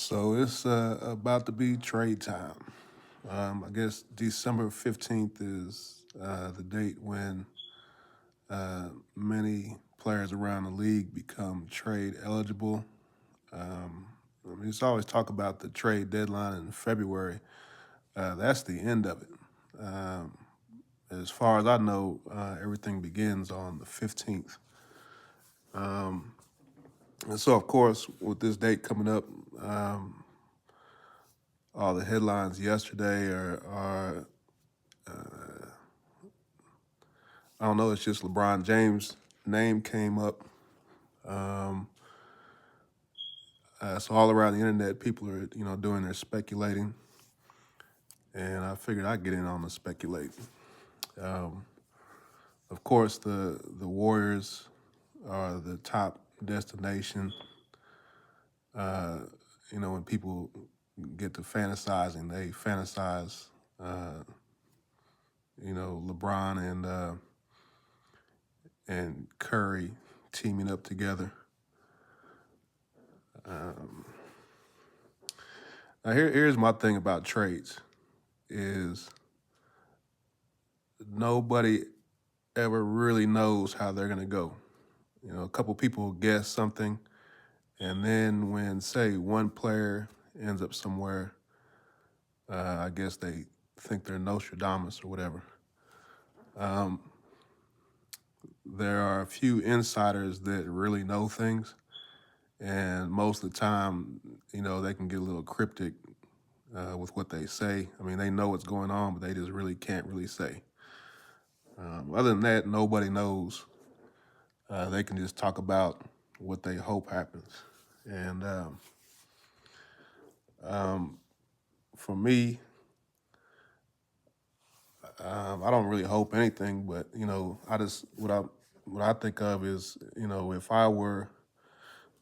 So it's about to be trade time. I guess December 15th is the date when many players around the league become trade eligible. It's always talk about the trade deadline in February. That's the end of it. Um, as far as I know, everything begins on the 15th. And so, of course, with this date coming up, um, all the headlines yesterday are I don't know, it's just LeBron James' name came up. Um, so all around the internet, people are doing their speculating, and I figured I'd get in on the speculating. Um, of course, the Warriors are the top destination. Uh, when people get to fantasizing, they fantasize. Uh, LeBron and Curry teaming up together. Now here's my thing about trades is nobody ever really knows how they're gonna go. A couple people guess something, and then when say one player ends up somewhere, I guess they think they're Nostradamus or whatever. There are a few insiders that really know things, and most of the time, they can get a little cryptic with what they say. I mean, they know what's going on, but they just really can't really say. Other than that, nobody knows. They can just talk about what they hope happens. And for me, I don't really hope anything, but I just what I think of is if I were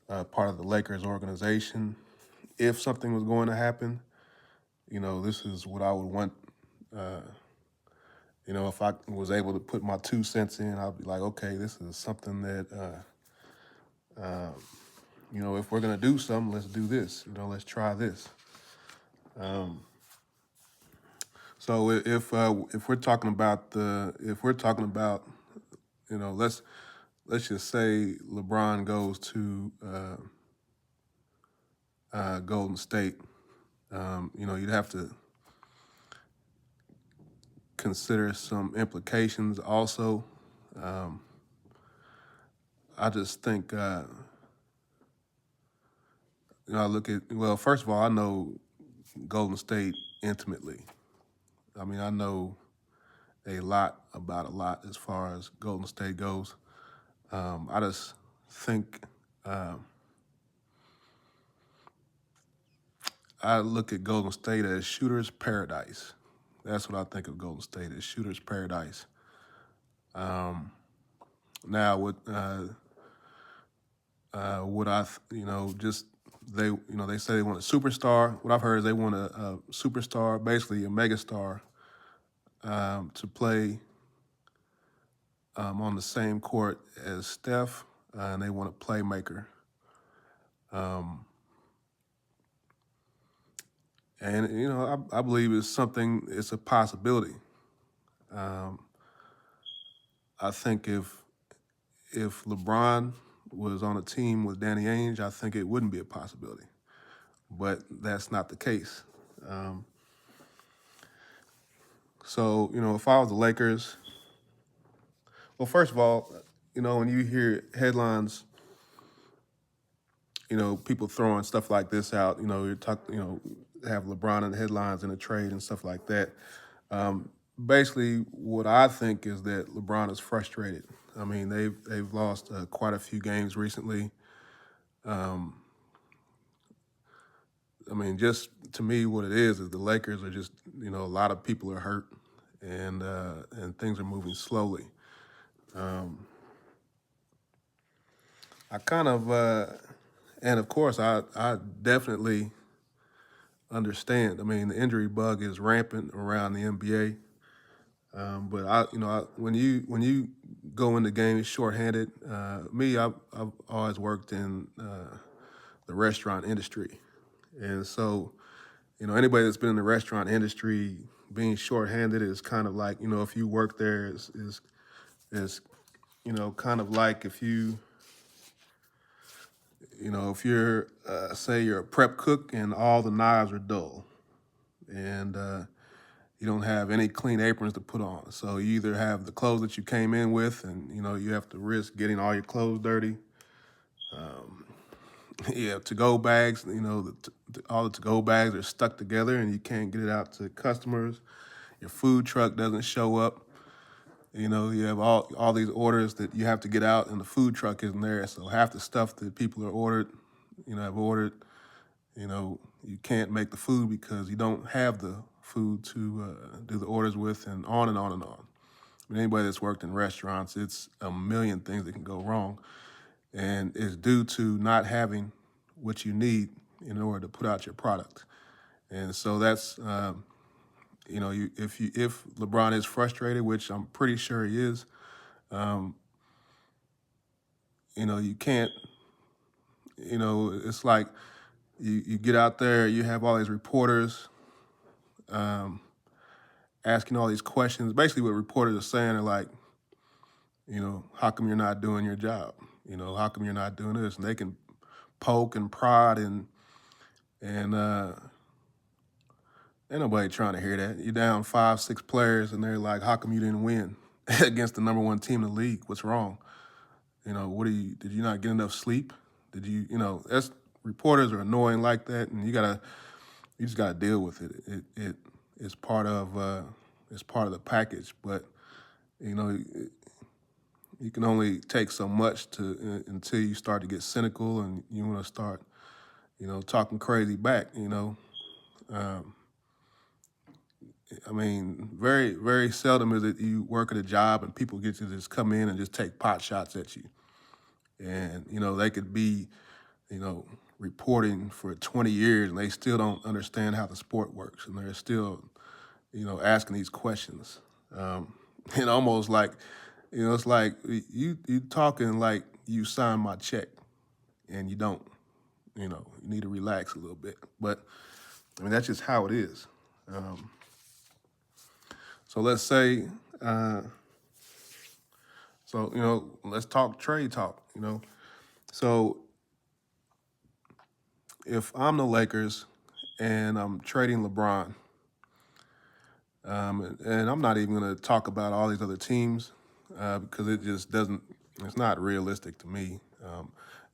part of the Lakers organization, if something was going to happen, this is what I would want. Uh, if I was able to put my 2 cents in, I'd be like, okay, this is something that, if we're gonna do something, let's do this. Let's try this. So if we're talking about let's just say LeBron goes to Golden State. You'd have to consider some implications also. I just think, I look at, well, first of all, I know Golden State intimately. I mean, I know a lot about a lot as far as Golden State goes. I just think I look at Golden State as shooter's paradise. That's what I think of Golden State as shooter's paradise. Now, what just they say they want a superstar. What I've heard is they want a superstar, basically a megastar, to play on the same court as Steph, and they want a playmaker. And I believe it's a possibility. I think if LeBron was on a team with Danny Ainge, I think it wouldn't be a possibility. But that's not the case. So, if I was the Lakers, well, first of all, when you hear headlines, people throwing stuff like this out, have LeBron in the headlines in a trade and stuff like that. Basically, what I think is that LeBron is frustrated. I mean, they've lost quite a few games recently. I mean, just to me, what it is the Lakers are just, a lot of people are hurt, and things are moving slowly. I kind of, and of course, I definitely understand. I mean, the injury bug is rampant around the NBA. But when you go into games shorthanded, I've always worked in the restaurant industry, And so, anybody that's been in the restaurant industry, being shorthanded is kind of like, if you work there is kind of like if you're, say you're a prep cook and all the knives are dull and you don't have any clean aprons to put on. So you either have the clothes that you came in with and, you have to risk getting all your clothes dirty. Yeah, to-go bags, all the to-go bags are stuck together and you can't get it out to customers. Your food truck doesn't show up. You have all these orders that you have to get out, and the food truck isn't there. So half the stuff that people are have ordered, you can't make the food because you don't have the food to do the orders with, and on and on and on. But anybody that's worked in restaurants, it's a million things that can go wrong, and it's due to not having what you need in order to put out your product. And so that's if LeBron is frustrated, which I'm pretty sure he is, you can't, it's like you get out there, you have all these reporters asking all these questions. Basically, what reporters are saying are like, how come you're not doing your job? How come you're not doing this? And they can poke and prod and ain't nobody trying to hear that. You're down 5, 6 players, and they're like, how come you didn't win against the number one team in the league? What's wrong? Did you not get enough sleep? Did you, that's reporters are annoying like that, and you just gotta deal with it. It's part of the package, but you can only take so much until you start to get cynical and you want to start, talking crazy back. I mean, very, very seldom is it you work at a job and people get to just come in and just take pot shots at you. And, they could be, reporting for 20 years and they still don't understand how the sport works. And they're still, asking these questions. And almost like, it's like you talking like you signed my check and you don't, you need to relax a little bit. But, I mean, that's just how it is. So let's say, let's talk trade talk, So if I'm the Lakers and I'm trading LeBron, and I'm not even going to talk about all these other teams because it just it's not realistic to me.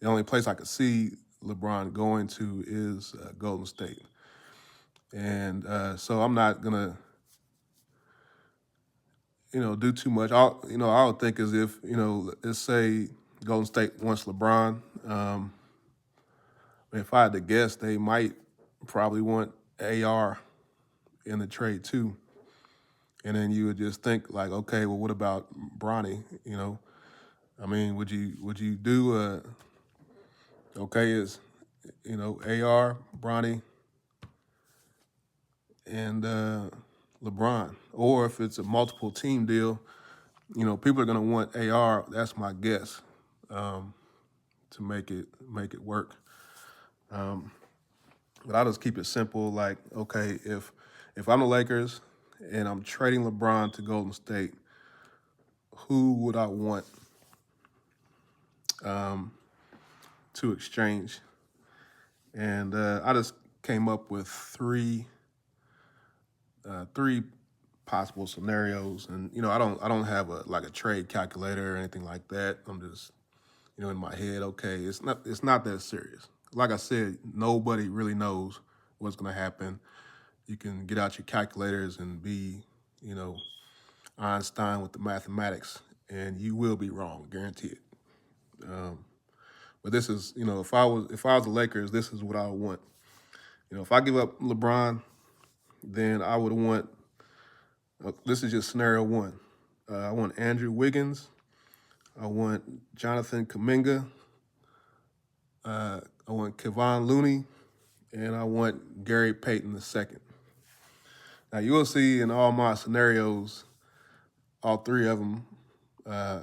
The only place I could see LeBron going to is Golden State. And so I'm not going to, do too much. I would think as if, let's say Golden State wants LeBron. If I had to guess, they might probably want AR in the trade too. And then you would just think like, okay, well, what about Bronny? I mean, would you do okay is AR, Bronny, and LeBron, or if it's a multiple team deal, people are gonna want AR. That's my guess to make it work. But I'll just keep it simple. Like, okay, if I'm the Lakers and I'm trading LeBron to Golden State, who would I want to exchange? And I just came up with three possible scenarios. And I don't have a trade calculator or anything like that. I'm just in my head. Okay, it's not that serious. Like I said, nobody really knows what's going to happen. You can get out your calculators and be Einstein with the mathematics, and you will be wrong, guaranteed. But this is, if I was the Lakers, this is what I would want. If I give up LeBron, then I would want. This is just scenario one. I want Andrew Wiggins. I want Jonathan Kuminga. I want Kevon Looney, and I want Gary Payton II. Now you will see in all my scenarios, all three of them. I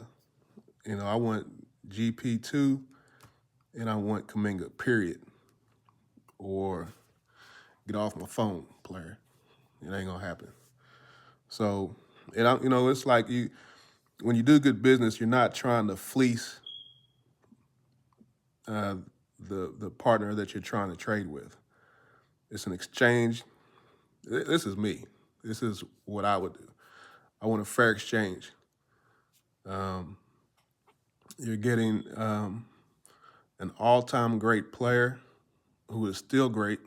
want GP2, and I want Kuminga. Period. Or Get off my phone, player. It ain't gonna happen. So, it's like when you do good business, you're not trying to fleece uh, the partner that you're trying to trade with. It's an exchange. This is me. This is what I would do. I want a fair exchange. Um, you're getting an all-time great player who is still great.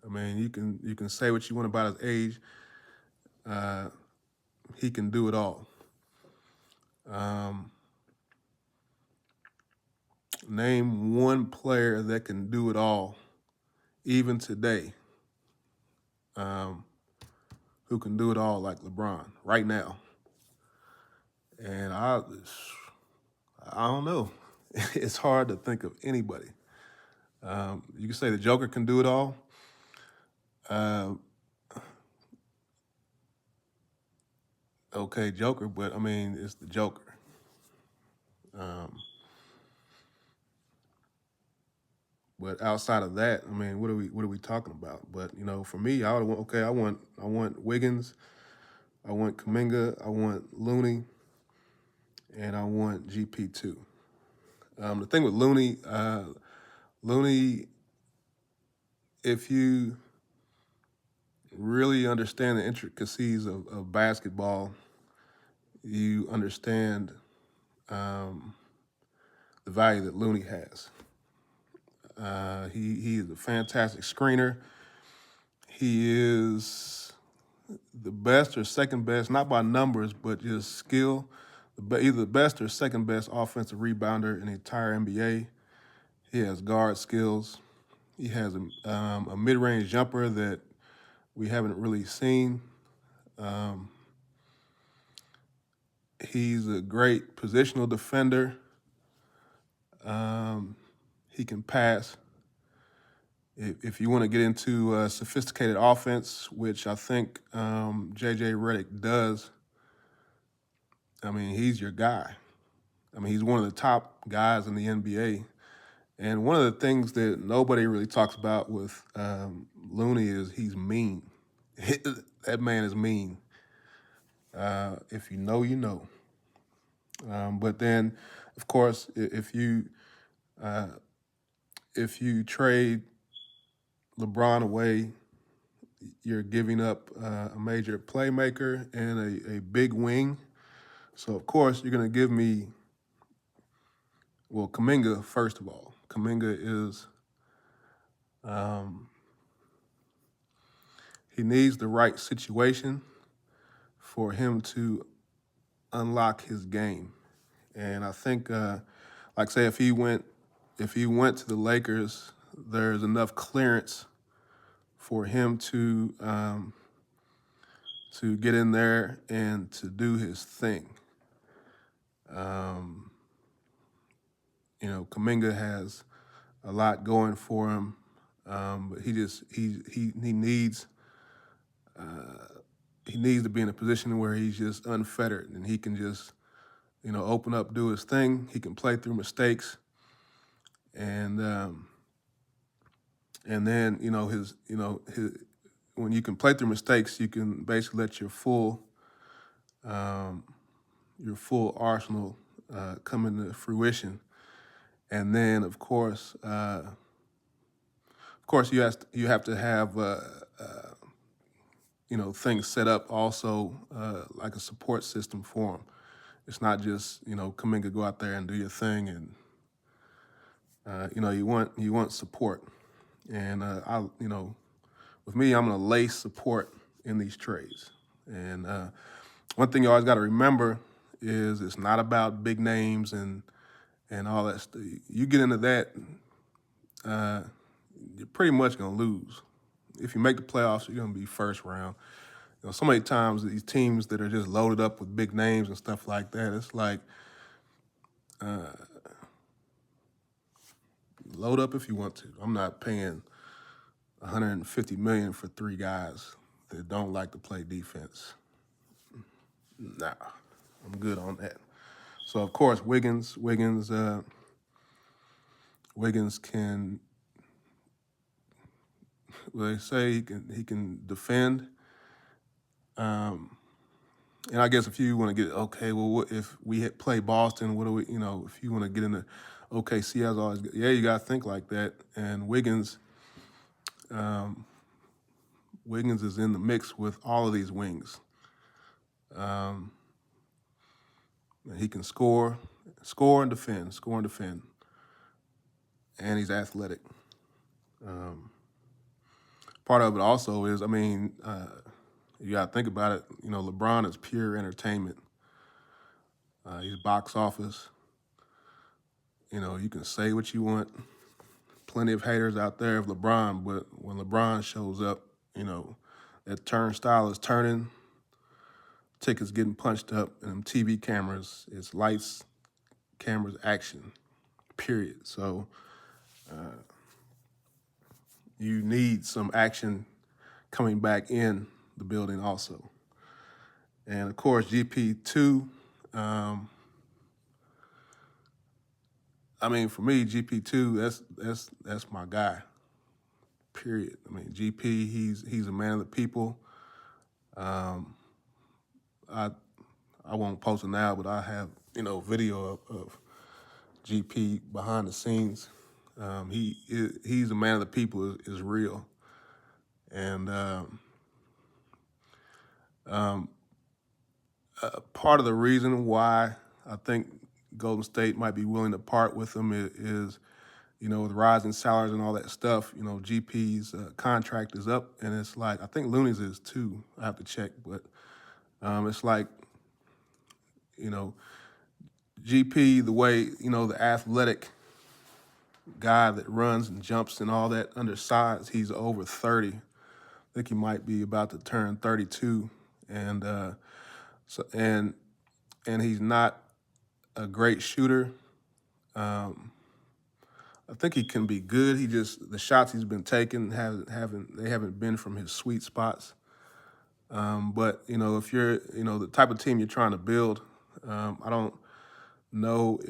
I mean, you can say what you want about his age. Uh, he can do it all. Name one player that can do it all, even today, who can do it all like LeBron right now. And I don't know. It's hard to think of anybody. You can say the Joker can do it all. Okay, Joker, but I mean, it's the Joker. But outside of that, I mean, what are we talking about? But for me, I want Wiggins, I want Kuminga, I want Looney, and I want GP2. The thing with Looney, if you really understand the intricacies of basketball, you understand the value that Looney has. He is a fantastic screener. He is the best or second best, not by numbers, but just skill. Either the best or second best offensive rebounder in the entire NBA. He has guard skills. He has a mid-range jumper that we haven't really seen. He's a great positional defender. He can pass. If you want to get into sophisticated offense, which I think J.J. Redick does, I mean, he's your guy. I mean, he's one of the top guys in the NBA. And one of the things that nobody really talks about with Looney is he's mean. That man is mean. If you know, you know. But then, of course, if you trade LeBron away, you're giving up a major playmaker and a big wing. So, of course, you're going to give me, well, Kuminga, first of all. Kuminga is, he needs the right situation for him to unlock his game. And I think, like say, if he went to the Lakers, there's enough clearance for him to get in there and to do his thing. Kuminga has a lot going for him, but he needs to be in a position where he's just unfettered and he can just open up, do his thing. He can play through mistakes, and then his when you can play through mistakes, you can basically let your full arsenal come into fruition. And then, of course, you have to have things set up also like a support system for him. It's not just Kuminga, go out there and do your thing, and you want support. And with me, I'm gonna lace support in these trades. And one thing you always got to remember is it's not about big names and all that stuff. You get into that, you're pretty much gonna lose. If you make the playoffs, you're gonna be first round. So many times these teams that are just loaded up with big names and stuff like that, it's like load up if you want to. I'm not paying $150 million for 3 guys that don't like to play defense. Nah, I'm good on that. So of course Wiggins can They say he can defend. Um, and I guess if you want to get okay, well, what if we play Boston? What do we, if you want to get into OKC as always, yeah, you got to think like that. And um, Wiggins is in the mix with all of these wings. Um, he can score and defend, and he's athletic. Um, Part of it also is, you got to think about it. LeBron is pure entertainment. He's box office. You can say what you want. Plenty of haters out there of LeBron, but when LeBron shows up, that turnstile is turning, tickets getting punched up, and them TV cameras, it's lights, cameras, action, period. So you need some action coming back in the building also. And of course, GP2, for me, GP2, that's my guy. Period. GP, he's a man of the people. I won't post it now, but I have video of GP behind the scenes. He's a man of the people is real, and part of the reason why I think Golden State might be willing to part with him is with rising salaries and all that stuff. GP's contract is up, and it's like I think Looney's is too. I have to check, but it's like GP, the way the athletic guy that runs and jumps and all that undersized, he's over 30. I think he might be about to turn 32, and and he's not a great shooter. I think he can be good. The shots he's been taking haven't been from his sweet spots. But if you're the type of team you're trying to build, I don't know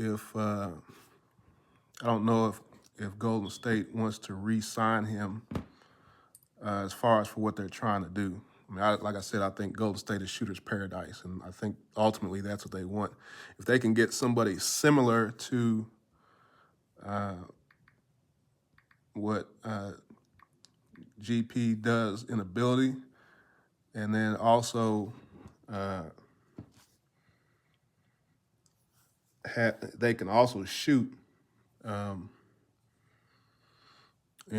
if Golden State wants to re-sign him as far as for what they're trying to do. Like I said, I think Golden State is shooter's paradise, and I think ultimately that's what they want. If they can get somebody similar to what GP does in ability, and then also they can also shoot.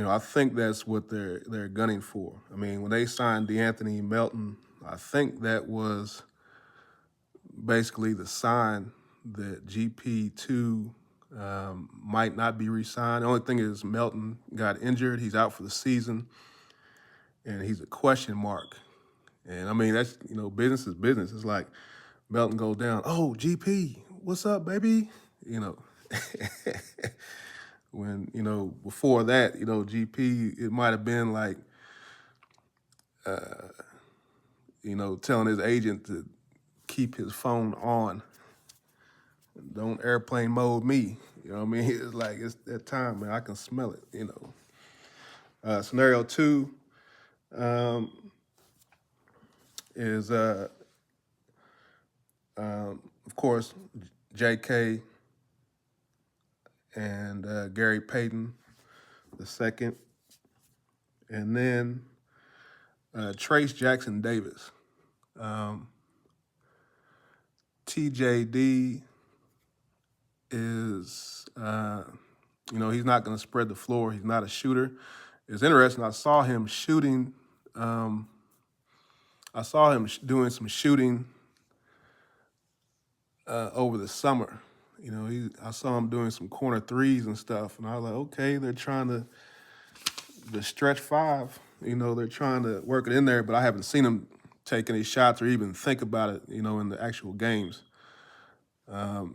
I think that's what they're gunning for. When they signed DeAnthony Melton, I think that was basically the sign that GP2 might not be re-signed. The only thing is Melton got injured. He's out for the season, and he's a question mark. And that's, business is business. It's like Melton goes down. Oh, GP, what's up, baby? When, before that, GP, it might have been like, telling his agent to keep his phone on. Don't airplane mode me. It's like, it's that time, man. I can smell it, Scenario 2 is, of course, JK and Gary Payton the second. And then Trace Jackson Davis. TJD is, he's not going to spread the floor. He's not a shooter. It's interesting. I saw him shooting. Doing some shooting over the summer. I saw him doing some corner threes and stuff, and I was like, okay, they're trying to the stretch five. They're trying to work it in there, but I haven't seen him take any shots or even think about it, in the actual games. I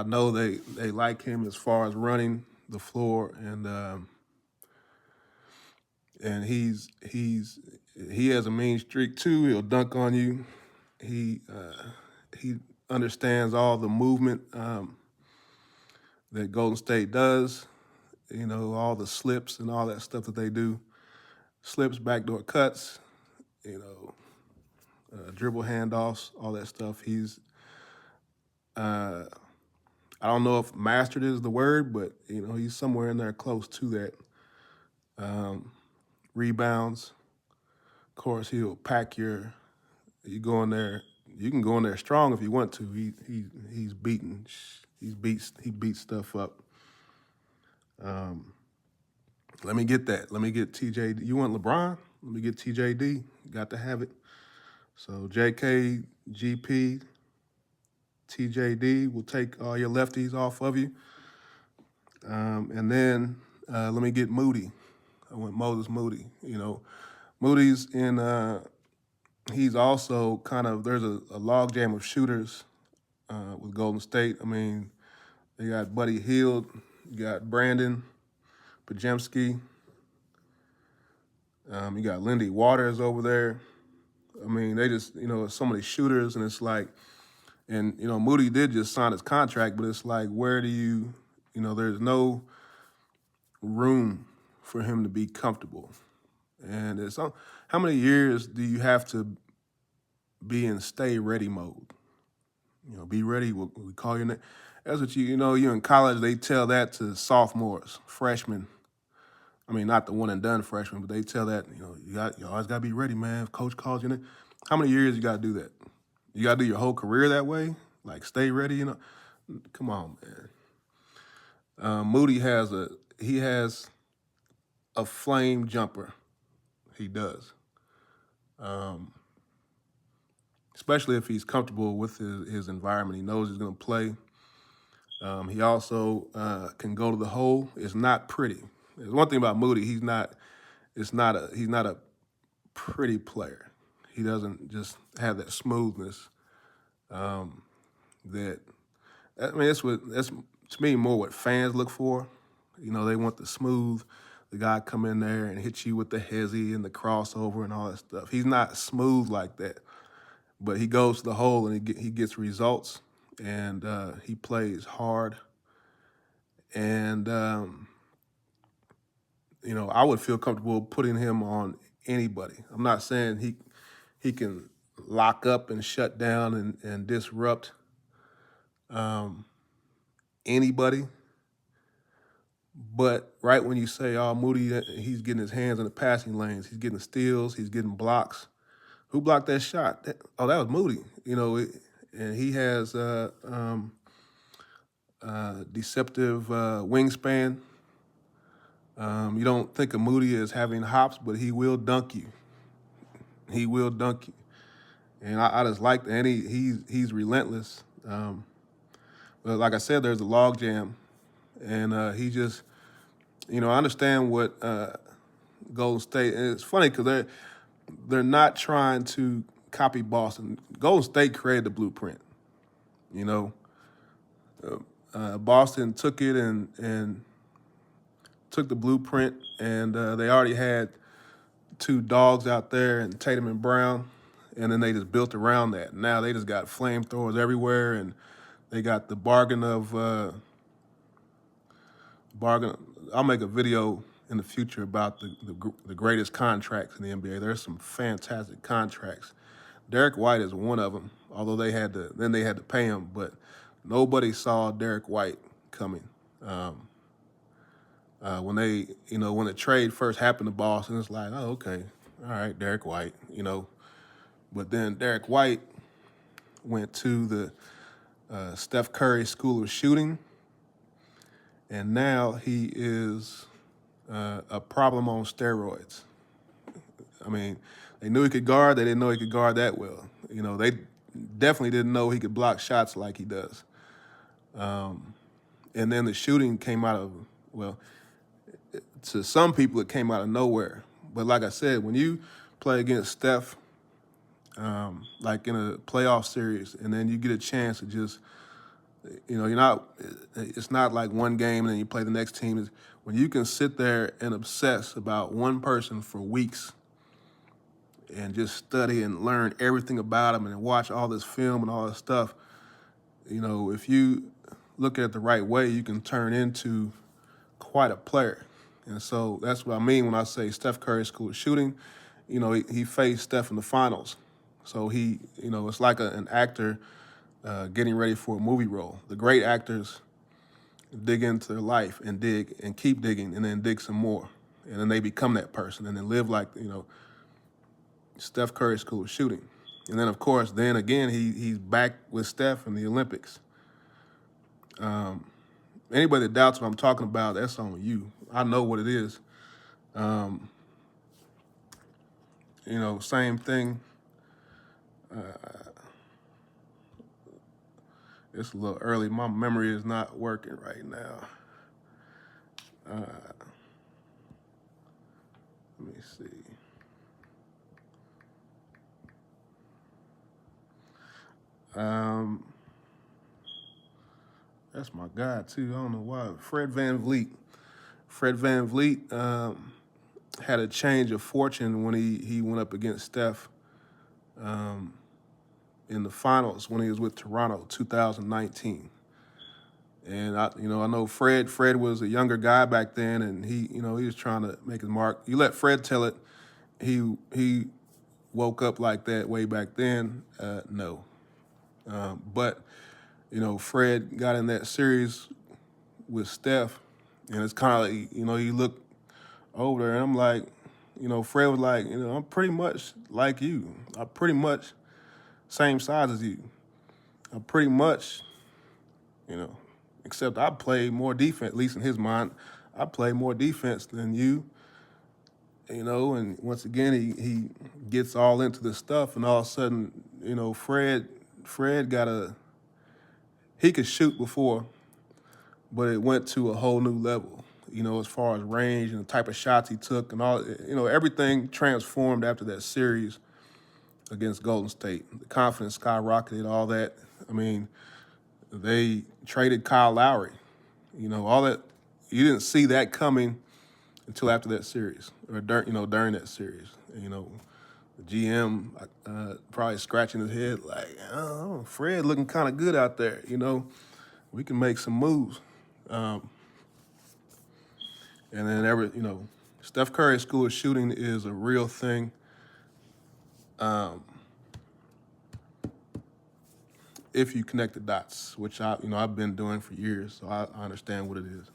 know they like him as far as running the floor, and he has a mean streak too. He'll dunk on you. He understands all the movement that Golden State does, all the slips and all that stuff that they do. Slips, backdoor cuts, you know, dribble handoffs, all that stuff. Uh, I don't know if mastered is the word, but he's somewhere in there close to that. Rebounds, of course, he'll pack you go in there. You can go in there strong if you want to. He's beating, he beats stuff up. Let me get that. Let me get TJD. You want LeBron? Let me get TJD. Got to have it. So JK, GP, TJD will take all your lefties off of you. And then let me get Moody. I went Moses Moody. Moody's in, he's also kind of, there's a logjam of shooters with Golden State. I mean, they got Buddy Hield, you got Brandon Pajemski, you got Lindy Waters over there. I mean, they just, so many shooters, and it's like, and, Moody did just sign his contract, but it's like, where do there's no room for him to be comfortable. And how many years do you have to be in stay ready mode? Be ready, what we call your name. That's what you're in college, they tell that to sophomores, freshmen. I mean, not the one and done freshmen, but they tell that, you always got to be ready, man. If coach calls your name. How many years you got to do that? You got to do your whole career that way? Like, stay ready, Come on, man. Moody has a flame jumper. He does. Especially if he's comfortable with his environment. He knows he's going to play. He also can go to the hole. It's not pretty. There's one thing about Moody. He's not a pretty player. He doesn't just have that smoothness. That's to me more what fans look for. They want the smooth. The guy come in there and hit you with the hezzy and the crossover and all that stuff. He's not smooth like that, but he goes to the hole and he gets results, and he plays hard. And I would feel comfortable putting him on anybody. I'm not saying he can lock up and shut down and disrupt anybody. But right when you say, oh, Moody, he's getting his hands in the passing lanes, he's getting steals, he's getting blocks. Who blocked that shot? That was Moody. And he has deceptive wingspan. You don't think of Moody as having hops, but he will dunk you. He will dunk you. And I just like that. And he's relentless. But like I said, there's a log jam. And he just, I understand what Golden State, and it's funny because they're not trying to copy Boston. Golden State created the blueprint. Boston took it and took the blueprint, and they already had two dogs out there, and Tatum and Brown, and then they just built around that. Now they just got flamethrowers everywhere, and they got the bargain. I'll make a video in the future about the greatest contracts in the NBA. There's some fantastic contracts. Derek White is one of them, although they had to pay him, but nobody saw Derek White coming. When the trade first happened to Boston, it's like, oh, okay, all right, Derek White, But then Derek White went to the Steph Curry School of Shooting, and now he is a problem on steroids. I mean, they knew he could guard. They didn't know he could guard that well. They definitely didn't know he could block shots like he does. And then the shooting came out of, to some people, it came out of nowhere. But like I said, when you play against Steph, like in a playoff series, and then you get a chance to just, it's not like one game and then you play the next team. When you can sit there and obsess about one person for weeks and just study and learn everything about them and watch all this film and all this stuff, if you look at it the right way, you can turn into quite a player. And so that's what I mean when I say Steph Curry's school of shooting. He faced Steph in the finals. So it's like an actor getting ready for a movie role. The great actors dig into their life and dig and keep digging and then dig some more. And then they become that person and then live like, Steph Curry's school of shooting. And then, of course, then again, he's back with Steph in the Olympics. Anybody that doubts what I'm talking about, that's on you. I know what it is. Same thing. It's a little early. My memory is not working right now. Let me see. That's my guy, too. I don't know why. Fred VanVleet. Fred VanVleet had a change of fortune when he went up against Steph in the finals when he was with Toronto, 2019. And I know Fred. Fred was a younger guy back then, and he was trying to make his mark. You let Fred tell it. He woke up like that way back then. No, but Fred got in that series with Steph, and it's kind of like you look over there, and I'm like, Fred was like, I'm pretty much like you. I'm pretty much same size as you. I'm pretty much, except I play more defense, at least in his mind. I play more defense than you, and once again, he gets all into this stuff, and all of a sudden, Fred he could shoot before, but it went to a whole new level, as far as range and the type of shots he took and all, everything transformed after that series against Golden State. The confidence skyrocketed, all that. I mean, they traded Kyle Lowry, all that. You didn't see that coming until after that series or during that series. The GM probably scratching his head like, oh, Fred looking kind of good out there. We can make some moves. And then Steph Curry's school of shooting is a real thing. If you connect the dots, which I've been doing for years, so I understand what it is.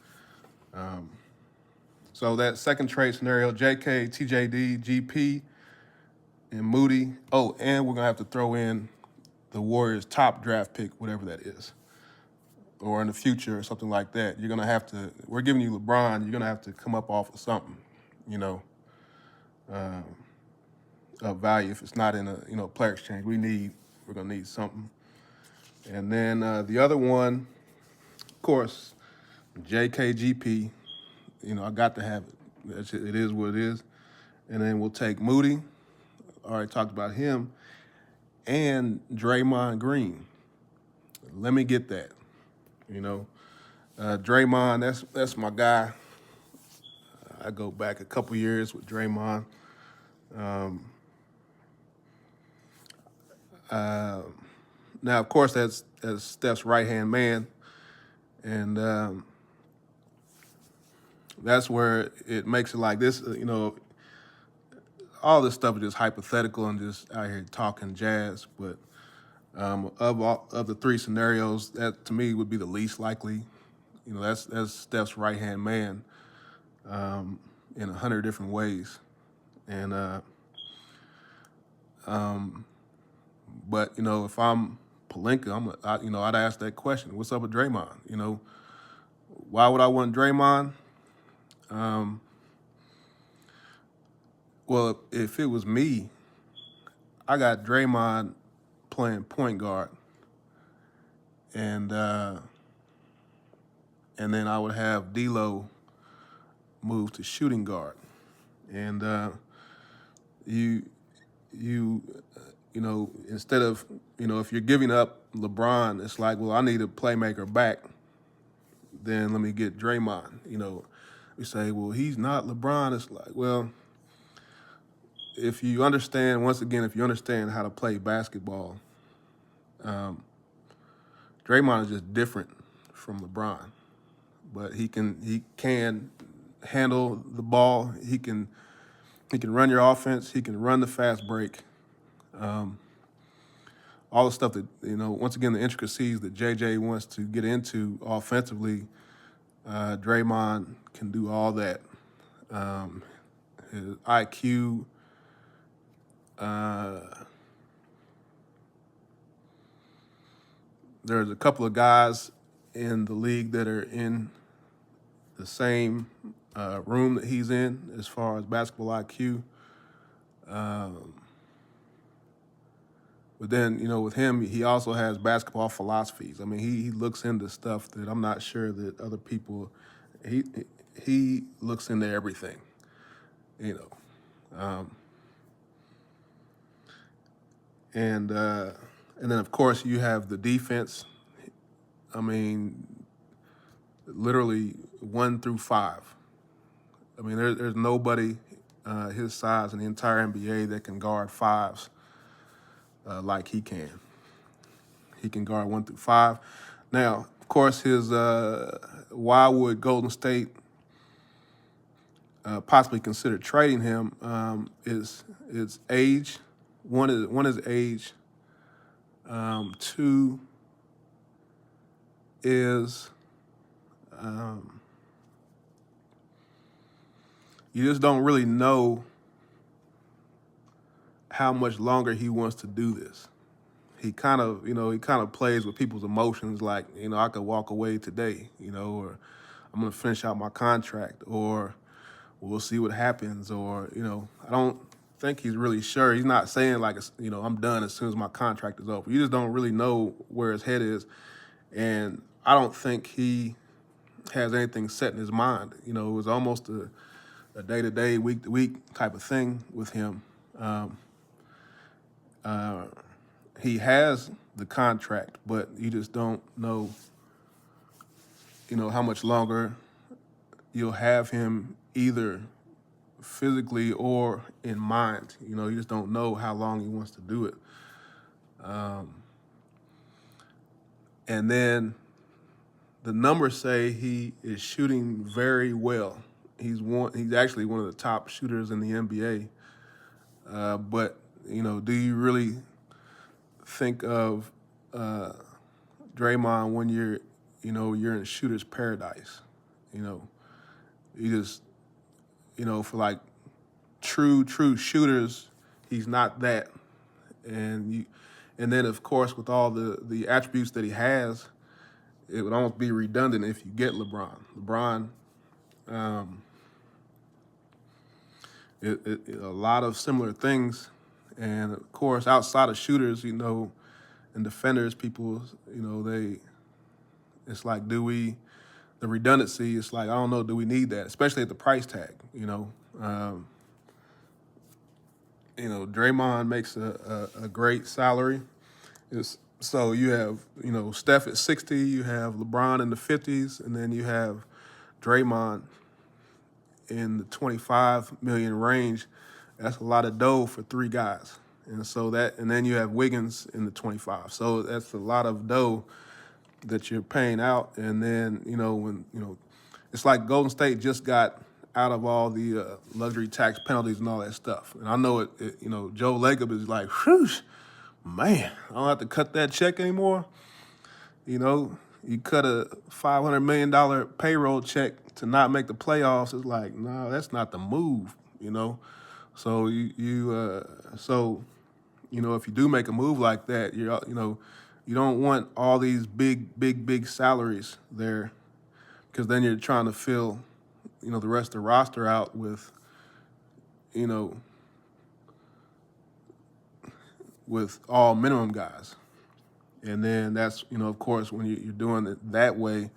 So that second trade scenario, JK, TJD, GP, and Moody. Oh, and we're gonna have to throw in the Warriors' top draft pick, whatever that is, or in the future or something like that. You're gonna have to. We're giving you LeBron. You're gonna have to come up off of something, of value. If it's not in a player exchange, we're gonna need something. And then the other one, of course, JKGP. I got to have it. It is what it is. And then we'll take Moody. Already talked about him. And Draymond Green. Let me get that. Draymond, that's my guy. I go back a couple years with Draymond. Now, of course, that's Steph's right-hand man. And that's where it makes it like this, all this stuff is just hypothetical and just out here talking jazz. But of the three scenarios, that to me would be the least likely. That's Steph's right-hand man in 100 different ways. And but if I'm Pelinka, I'd ask that question: what's up with Draymond? Why would I want Draymond? Well, if it was me, I got Draymond playing point guard, and then I would have D'Lo move to shooting guard, and instead of if you're giving up LeBron, it's like, well, I need a playmaker back. Then let me get Draymond. We say, well, he's not LeBron. It's like, well, if you understand how to play basketball, Draymond is just different from LeBron. but he can handle the ball. He can run your offense. He can run the fast break. All the stuff that, once again, the intricacies that JJ wants to get into offensively, Draymond can do all that. His IQ, there's a couple of guys in the league that are in the same room that he's in as far as basketball IQ. But then, with him, he also has basketball philosophies. I mean, he looks into stuff that I'm not sure that other people. He looks into everything, and then of course you have the defense. I mean, literally 1 through 5. I mean, there's nobody his size in the entire NBA that can guard fives like he can. He can guard 1 through 5. Now, of course, his why would Golden State possibly consider trading him is age. One is age. 2 is you just don't really know how much longer he wants to do this. He kind of plays with people's emotions, like, I could walk away today, or I'm going to finish out my contract, or we'll see what happens, or, I don't think he's really sure. He's not saying like, I'm done as soon as my contract is over. You just don't really know where his head is. And I don't think he has anything set in his mind. It was almost a day-to-day, week-to-week type of thing with him. He has the contract, but you just don't know, how much longer you'll have him either physically or in mind. You just don't know how long he wants to do it. And then the numbers say he is shooting very well. He's actually one of the top shooters in the NBA. But do you really think of Draymond when you're in shooter's paradise? You just for like true shooters, he's not that. And then of course with all the attributes that he has, it would almost be redundant if you get LeBron. LeBron, a lot of similar things, and of course outside of shooters, and defenders, people, it's like, the redundancy, it's like, I don't know, do we need that, especially at the price tag? Draymond makes a great salary. So you have, Steph at 60, you have LeBron in the 50s, and then you have Draymond in the 25 million range. That's a lot of dough for 3 guys. And then you have Wiggins in the 25. So that's a lot of dough that you're paying out. And then, it's like Golden State just got out of all the luxury tax penalties and all that stuff. And I know Joe Lacob is like, whew, man, I don't have to cut that check anymore. You cut a $500 million payroll check to not make the playoffs. It's like, no, that's not the move, So if you do make a move like that, you don't want all these big salaries there, because then you're trying to fill, the rest of the roster out with, with all minimum guys. And then that's, of course, when you're doing it that way,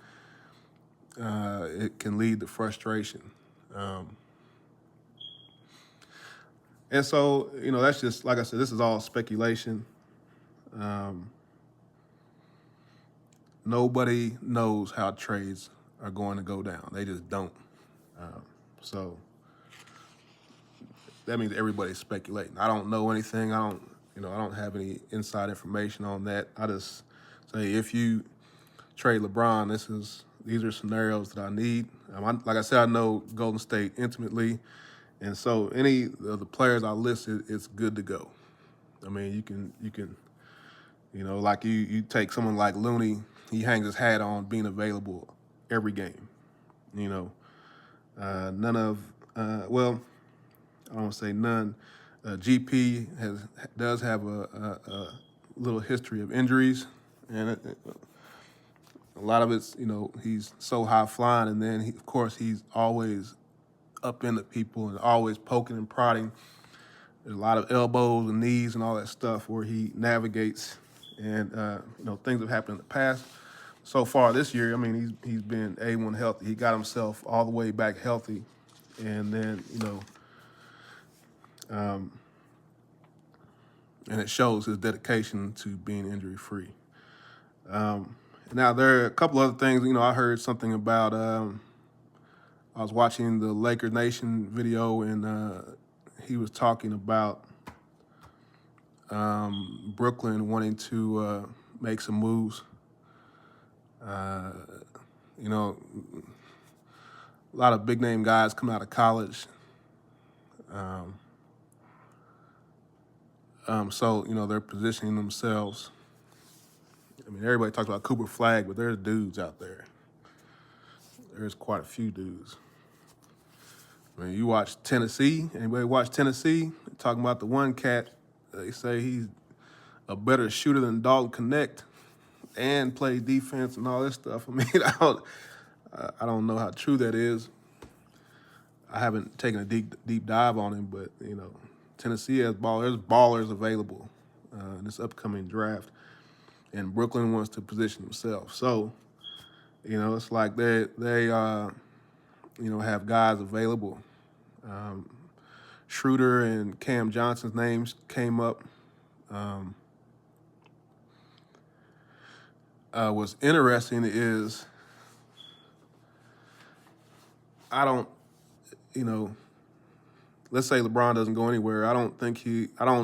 it can lead to frustration. And so, that's just, like I said, this is all speculation. Nobody knows how trades are going to go down. They just don't. So that means everybody's speculating. I don't know anything. I don't have any inside information on that. I just say, if you trade LeBron, these are scenarios that I need. Like I said, I know Golden State intimately, and so any of the players I listed, it's good to go. I mean, you can, like you take someone like Looney, he hangs his hat on being available every game. You know, none of, well, I don't say none. GP does have a little history of injuries, and a lot of it's he's so high flying, and then of course he's always up into people and always poking and prodding. There's a lot of elbows and knees and all that stuff where he navigates, and things have happened in the past. So far this year, I mean, he's been A1 healthy. He got himself all the way back healthy, and then and it shows his dedication to being injury free. Now there are a couple other things. I heard something about. I was watching the Laker Nation video, and he was talking about Brooklyn wanting to make some moves. A lot of big name guys come out of college. So they're positioning themselves. I mean, everybody talks about Cooper Flag, but there's dudes out there. There's quite a few dudes. I mean, you watch Tennessee. Anybody watch Tennessee? They're talking about the one cat. They say he's a better shooter than Dalton Connect and play defense and all this stuff. I mean, I don't know how true that is. I haven't taken a deep dive on him, but Tennessee has there's ballers available in this upcoming draft, and Brooklyn wants to position themselves. So, it's like they have guys available. Schroeder and Cam Johnson's names came up. What's interesting is I don't, let's say LeBron doesn't go anywhere. I don't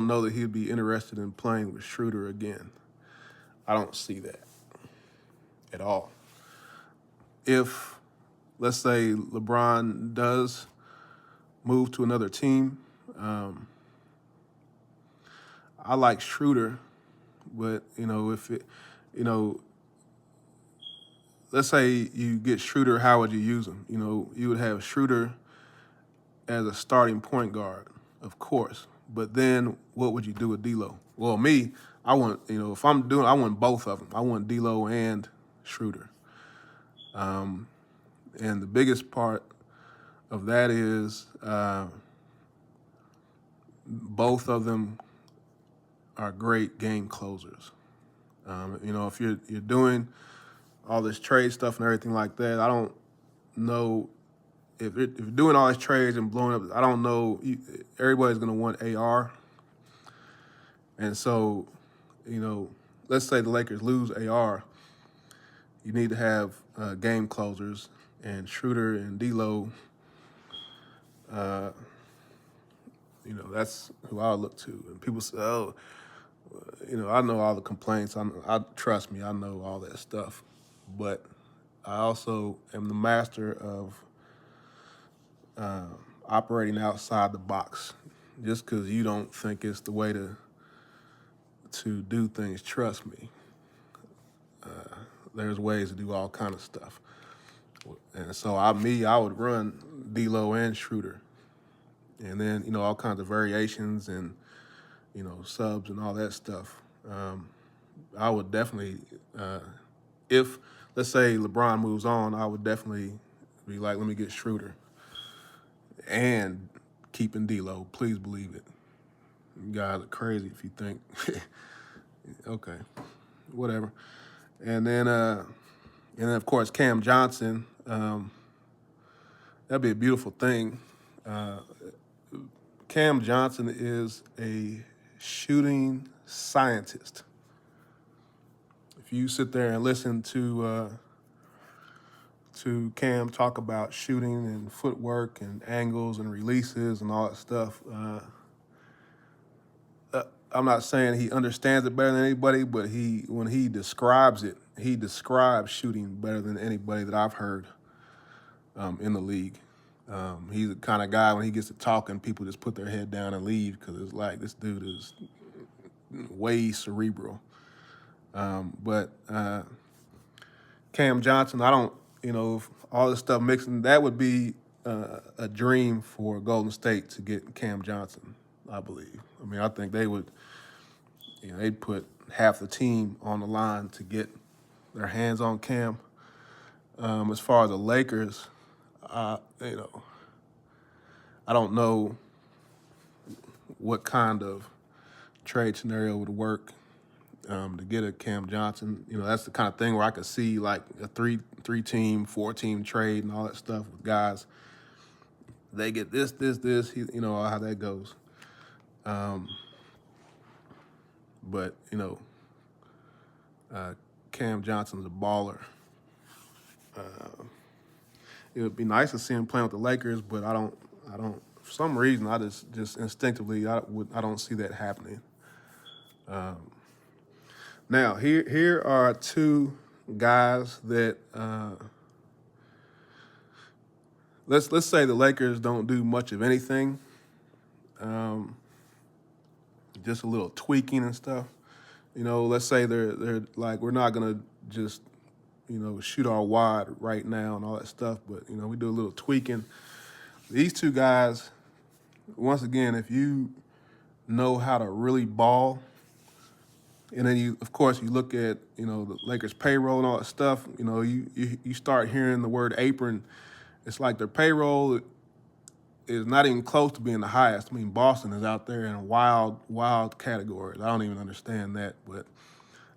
know that he'd be interested in playing with Schroeder again. I don't see that at all. If, let's say, LeBron does move to another team, I like Schroeder, but if it, let's say you get Schroeder, how would you use him? You would have Schroeder as a starting point guard, of course. But then what would you do with D'Lo? Well, me, I want, if I want both of them. I want D'Lo and Schroeder. And the biggest part of that is both of them are great game closers. If you're doing all this trade stuff and everything like that, I don't know if you're doing all these trades and blowing up. I don't know. Everybody's going to want AR, and so let's say the Lakers lose AR, you need to have game closers, and Schroeder and D'Lo. That's who I look to. And people say, "Oh, I know all the complaints. Trust me, I know all that stuff." But I also am the master of operating outside the box. Just because you don't think it's the way to do things, trust me. There's ways to do all kind of stuff. And so I would run D'Lo and Schroeder. And then, all kinds of variations and, subs and all that stuff. I would definitely, if, let's say, LeBron moves on, I would definitely be like, let me get Schroeder. And keeping D'Lo, please believe it. You guys are crazy if you think, okay, whatever. And then of course, Cam Johnson, that'd be a beautiful thing. Cam Johnson is a shooting scientist. If you sit there and listen to Cam talk about shooting and footwork and angles and releases and all that stuff, I'm not saying he understands it better than anybody, but when he describes it, he describes shooting better than anybody that I've heard in the league. He's the kind of guy when he gets to talking, people just put their head down and leave because it's like this dude is way cerebral. But Cam Johnson, I don't, if all this stuff mixing, that would be a dream for Golden State to get Cam Johnson, I believe. I mean, I think they would, they'd put half the team on the line to get their hands on Cam. As far as the Lakers, I don't know what kind of trade scenario would work to get a Cam Johnson. That's the kind of thing where I could see like a three-team, four-team trade and all that stuff with guys. They get this, how that goes. But Cam Johnson's a baller. It would be nice to see him playing with the Lakers, but I don't. For some reason, I just instinctively, I don't see that happening. Now, here are two guys that let's say the Lakers don't do much of anything, just a little tweaking and stuff. Let's say they're like, we're not gonna just shoot our wad right now and all that stuff, but we do a little tweaking. These two guys, once again, if you know how to really ball, and then you look at the Lakers payroll and all that stuff. You start hearing the word apron. It's like their payroll is not even close to being the highest. I mean, Boston is out there in wild categories. I don't even understand that, but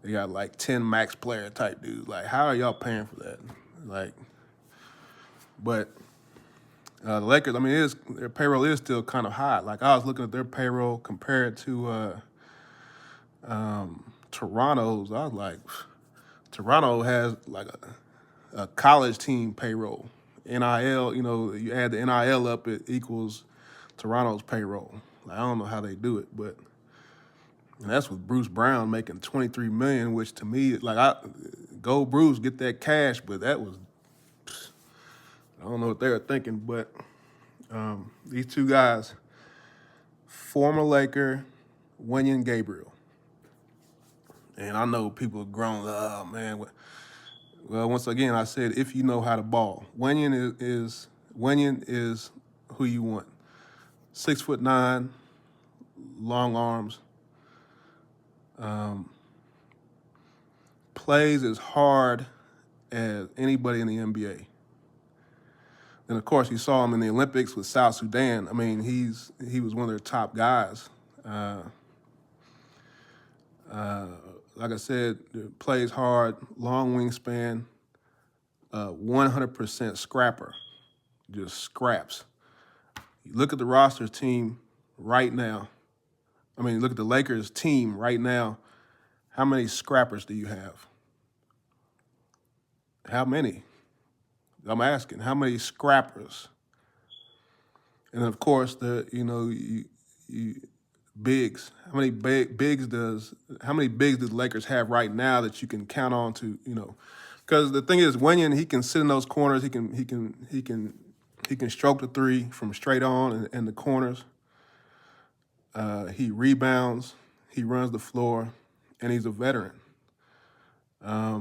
they got like 10 max player type dudes. Like, how are y'all paying for that? But the Lakers, I mean, their payroll is still kind of high. Like, I was looking at their payroll compared to Toronto's. I was like, Toronto has like a college team payroll. NIL, you add the NIL up, it equals Toronto's payroll. Like, I don't know how they do it, but that's with Bruce Brown making $23 million, which to me, go Bruce, get that cash, but that was, I don't know what they were thinking, but these two guys, former Laker, Wenyen Gabriel. And I know people have grown, oh man. Well, once again, I said, if you know how to ball, Wenyen is who you want. 6'9", long arms, plays as hard as anybody in the NBA. And of course, you saw him in the Olympics with South Sudan. I mean, he was one of their top guys. Like I said, plays hard, long wingspan, 100% scrapper, just scraps. You look at the roster team right now. I mean, look at the Lakers team right now. How many scrappers do you have? How many? I'm asking, how many scrappers? And of course, bigs. How many bigs do the Lakers have right now that you can count on to, Because the thing is, Wenyen, he can sit in those corners. He can stroke the three from straight on and the corners. He rebounds. He runs the floor, and he's a veteran. I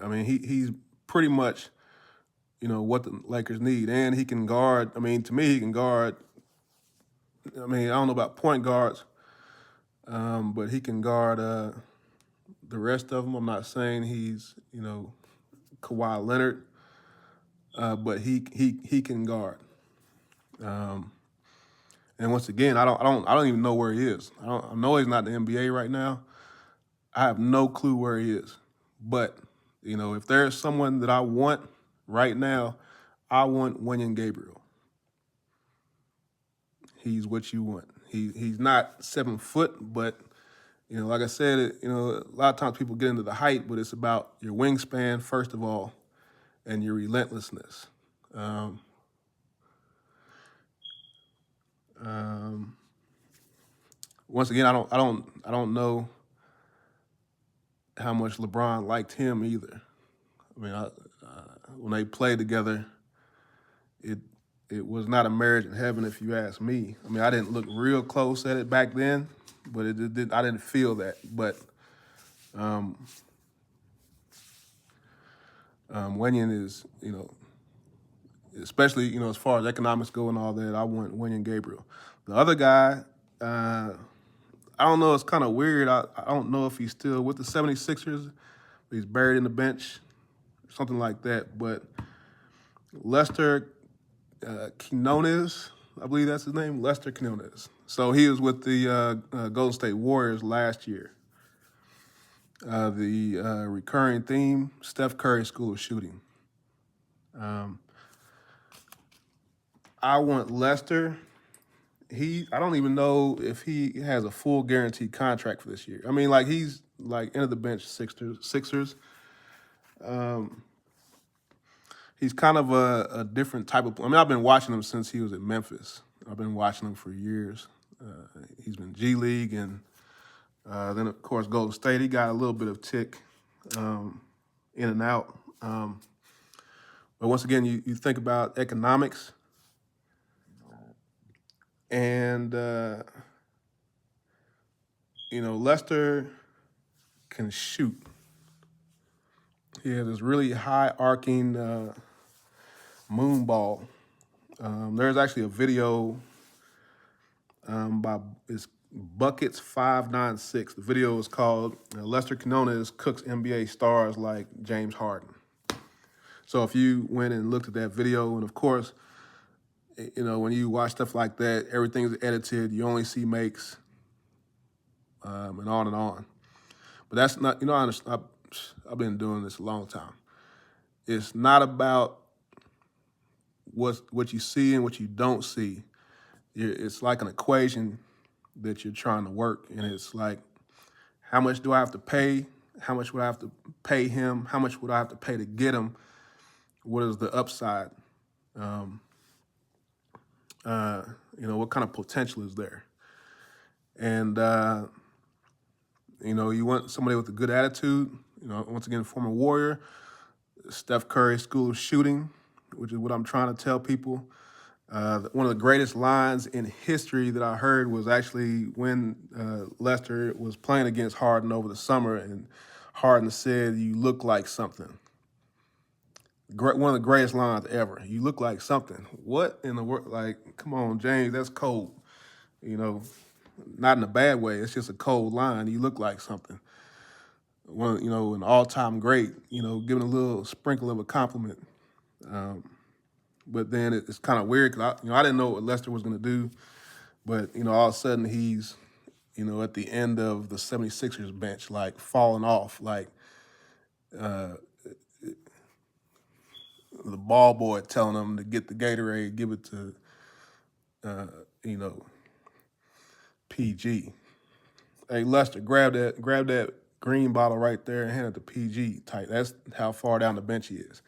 mean, he's pretty much, what the Lakers need, and he can guard. I mean, to me, he can guard. I mean, I don't know about point guards, but he can guard the rest of them. I'm not saying he's, Kawhi Leonard, but he can guard. And once again, I don't even know where he is. I know he's not in the NBA right now. I have no clue where he is. But if there's someone that I want right now, I want Wenyen Gabriel. He's what you want. He's not 7 foot, but like I said, a lot of times people get into the height, but it's about your wingspan first of all, and your relentlessness. once again, I don't know how much LeBron liked him either. I mean, when they played together, it it was not a marriage in heaven, if you ask me. I mean, I didn't look real close at it back then, but it did. I didn't feel that. But Wenyan is, especially as far as economics go and all that, I want Wenyan Gabriel. The other guy, I don't know. It's kind of weird. I don't know if he's still with the 76ers. He's buried in the bench, something like that. But Lester Quinones, I believe that's his name, Lester Quinones. So he was with the Golden State Warriors last year. The recurring theme, Steph Curry School of Shooting. I want Lester. I don't even know if he has a full guaranteed contract for this year. I mean, like he's like end of the bench Sixers. He's kind of a different type of. I mean, I've been watching him since he was at Memphis. I've been watching him for years. He's been G League and then of course Golden State. He got a little bit of tick in and out. But once again, you think about economics, and Lester can shoot. He has this really high arcing moon ball. There's actually a video by it's Buckets 596. The video is called Lester Quinones Cooks NBA Stars Like James Harden. So if you went and looked at that video, and of course, when you watch stuff like that, everything's edited. You only see makes, and on and on. But that's not, I've been doing this a long time. It's not about what you see and what you don't see. It's like an equation that you're trying to work, and it's like, how much do I have to pay? How much would I have to pay him? How much would I have to pay to get him? What is the upside? What kind of potential is there? And you want somebody with a good attitude. Once again, former Warrior, Steph Curry School of Shooting, which is what I'm trying to tell people. One of the greatest lines in history that I heard was actually when Lester was playing against Harden over the summer, and Harden said, "You look like something." One of the greatest lines ever. You look like something. What in the world? Like, come on, James, that's cold. Not in a bad way. It's just a cold line. You look like something. An all-time great. Giving a little sprinkle of a compliment. But then it's kind of weird because I didn't know what Lester was going to do. But, all of a sudden he's, at the end of the 76ers bench, like falling off, like the ball boy telling him to get the Gatorade, give it to, PG. Hey, Lester, grab that green bottle right there and hand it to PG tight. That's how far down the bench he is,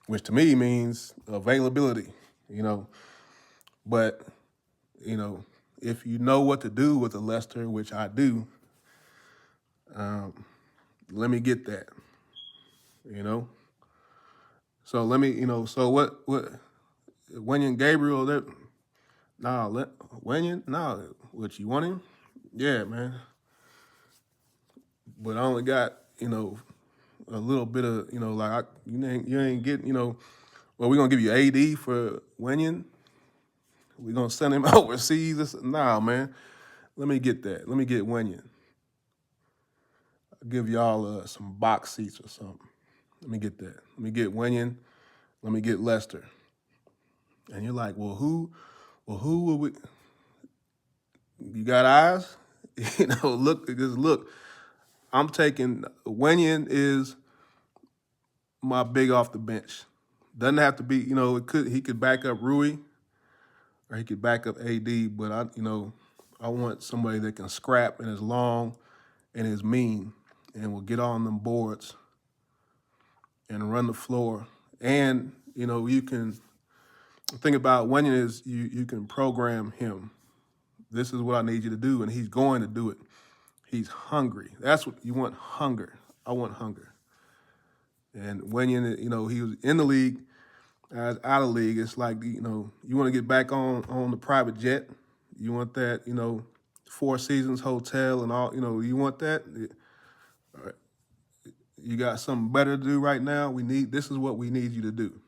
which to me means availability, But, if you know what to do with a Lester, which I do, let me get that, So let me, so what, Wenyan Gabriel, Wenyan, what, you want him? Yeah, man. But I only got, a little bit of, you ain't getting, well, we're going to give you AD for Wenyan. We're going to send him overseas. Nah, man. Let me get that. Let me get Wenyan. I'll give y'all some box seats or something. Let me get that. Let me get Wenyan. Let me get Lester. And you're like, well, who will we? You got eyes? Look. I'm taking Wenyan is my big off the bench. Doesn't have to be, he could back up Rui or he could back up AD, but I want somebody that can scrap and is long and is mean and will get on them boards and run the floor. And, you can think about Wenyan is you can program him. This is what I need you to do, and he's going to do it. He's hungry. That's what you want, hunger. I want hunger. And when he was in the league, out of the league, it's like, you want to get back on the private jet. You want that, Four Seasons hotel and all, you want that. You got something better to do right now. This is what we need you to do.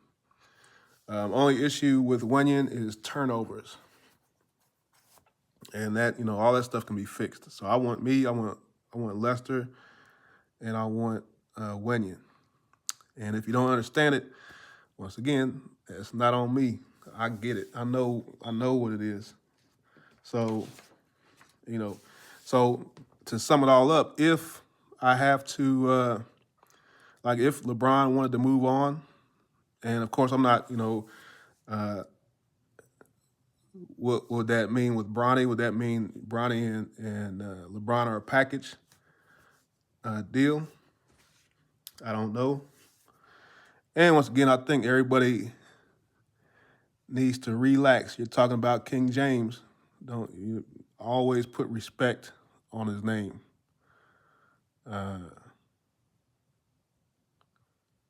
Only issue with Wenyen is turnovers. And that, all that stuff can be fixed. So I want Lester, and I want Wenyen. And if you don't understand it, once again, it's not on me. I get it. I know what it is. So, so to sum it all up, if I have to, if LeBron wanted to move on, and of course I'm not, what would that mean with Bronny? Would that mean Bronny and LeBron are a package deal? I don't know. And once again, I think everybody needs to relax. You're talking about King James. Don't you always put respect on his name.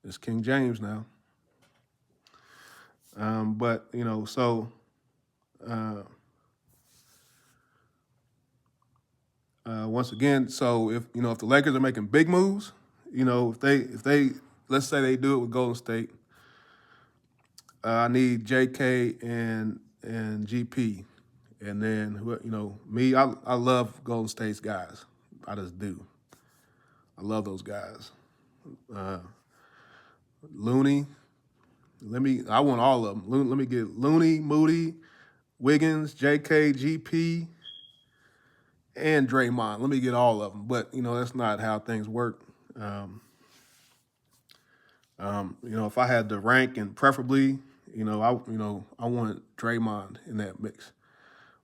It's King James now. But, once again, so if the Lakers are making big moves, if they let's say they do it with Golden State, I need JK and GP, and then me, I love Golden State's guys. I just do. I love those guys. Looney, I want all of them. Let me get Looney, Moody, Wiggins, JK, GP, and Draymond. Let me get all of them. But that's not how things work. If I had to rank, and preferably, I want Draymond in that mix.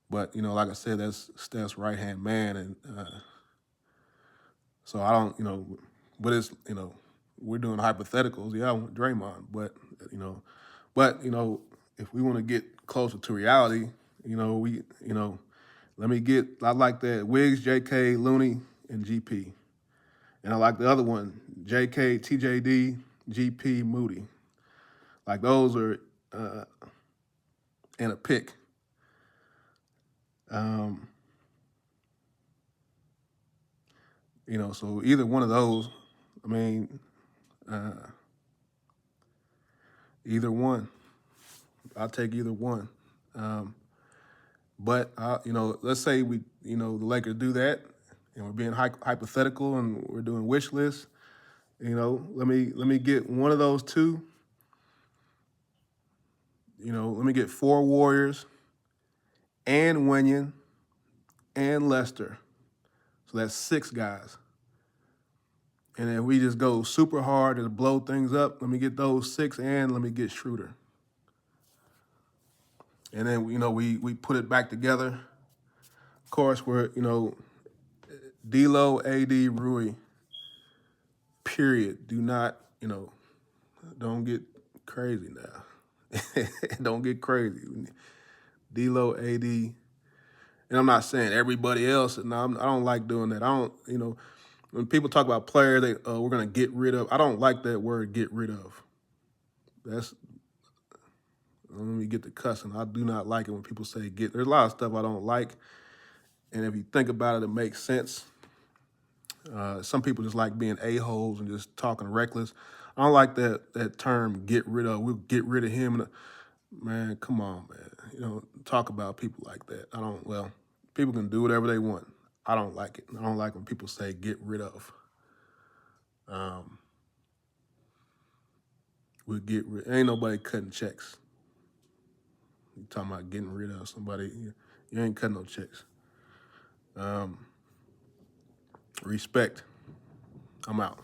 But like I said, that's Steph's right hand man, and so I don't, but it's we're doing hypotheticals. Yeah, I want Draymond, but if we want to get closer to reality, I like that Wiggs, JK, Looney, and GP. And I like the other one, JK, TJD, GP, Moody. Like those are in a pick. So either one of those, either one. I'll take either one. But let's say the Lakers do that, and we're being hypothetical, and we're doing wish lists. Let me get one of those two. Let me get 4 Warriors, and Wenyen, and Lester. So that's 6 guys. And if we just go super hard and blow things up, let me get those 6, and let me get Schroeder. And then we put it back together. Of course, we're D'Lo, AD, Rui. Period. Do not don't get crazy now. Don't get crazy. D'Lo, AD, and I'm not saying everybody else. No, I don't like doing that. I don't. When people talk about players, we're gonna get rid of. I don't like that word, get rid of. Let me get to cussing. I do not like it when people say get. There's a lot of stuff I don't like, and if you think about it, it makes sense. Some people just like being a-holes and just talking reckless. I don't like that term, get rid of. We'll get rid of him. Man, come on, man. Talk about people like that. People can do whatever they want. I don't like it. I don't like when people say get rid of. Ain't nobody cutting checks. You talking about getting rid of somebody, you ain't cutting no checks. Respect. I'm out.